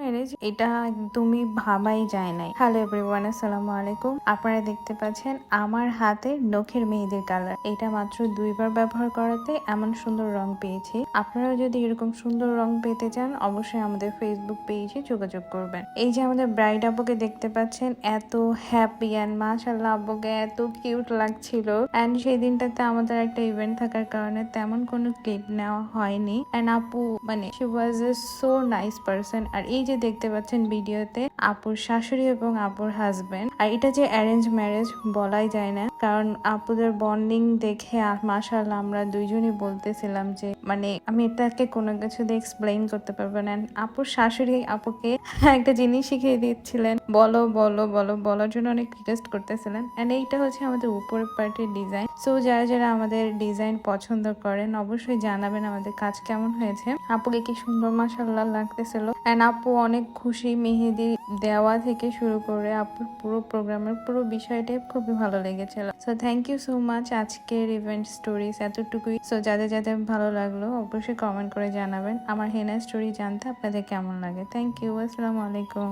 Marriage এটা একদমই ভাবাই যায় নাই। হ্যালো এভরিওয়ান, আসসালামু আলাইকুম। আপনারা দেখতে পাচ্ছেন আমার হাতের নখের মেহেদির কালার। এটা মাত্র 2বার ব্যবহার করাতে এমন সুন্দর রং পেয়েছি। আপনারা যদি এরকম সুন্দর রং পেতে চান অবশ্যই আমাদের ফেসবুক পেজে যোগাযোগ করবেন। এই যে আমাদের ব্রাইড আপুকে দেখতে পাচ্ছেন, এত হ্যাপি অ্যান্ড মাশাআল্লাহ আপুকে এত কিউট লাগছিল। অ্যান্ড সেই দিনটাতে আমাদের একটা ইভেন্ট থাকার কারণে তেমন কোনো ক্লিপ নেওয়া হয়নি। অ্যান্ড আপু মানে she was a so nice person. আর এই যে দেখতে পাচ্ছেন ভিডিওতে আপুর শাশুড়ি এবং আপুর হাজবেন্ড, আর এটা যে অ্যারেঞ্জ ম্যারেজ বলাই যায় না, কারণ আপুদের বন্ডিং দেখে মাশাআল্লাহ আমরা দুইজনই বলতেছিলাম যে মানে আমি এটাকে কোনো কিছু দিয়ে এক্সপ্লেইন করতে পারবো না। আপুর শাশুড়ি আপুকে একটা জিনিস শিখিয়ে দিচ্ছিলেন, বলো বলো বলো বলার জন্য অনেক রিকোয়েস্ট করতেছিলেন। এন্ড এইটা হচ্ছে আমাদের উপরের পার্টির ডিজাইন। সো যারা যারা আমাদের ডিজাইন পছন্দ করেন অবশ্যই জানাবেন আমাদের কাজ কেমন হয়েছে। আপুকে কি সুন্দর মাশাআল্লাহ লাগতেছিল। এন্ড আপু অনেক খুশি, মেহেদি দেওয়া থেকে শুরু করে আপুর পুরো প্রোগ্রামের পুরো বিষয়টাই খুবই ভালো লেগেছিল। So thank you so much. আজকের ইভেন্ট স্টোরিজ এতটুকুই। সো যাদের যাদের ভালো লাগলো অবশ্যই কমেন্ট করে জানাবেন। আমার হেনা স্টোরি জানতে আপনাদের কেমন লাগে। থ্যাংক ইউ, আসসালামু আলাইকুম।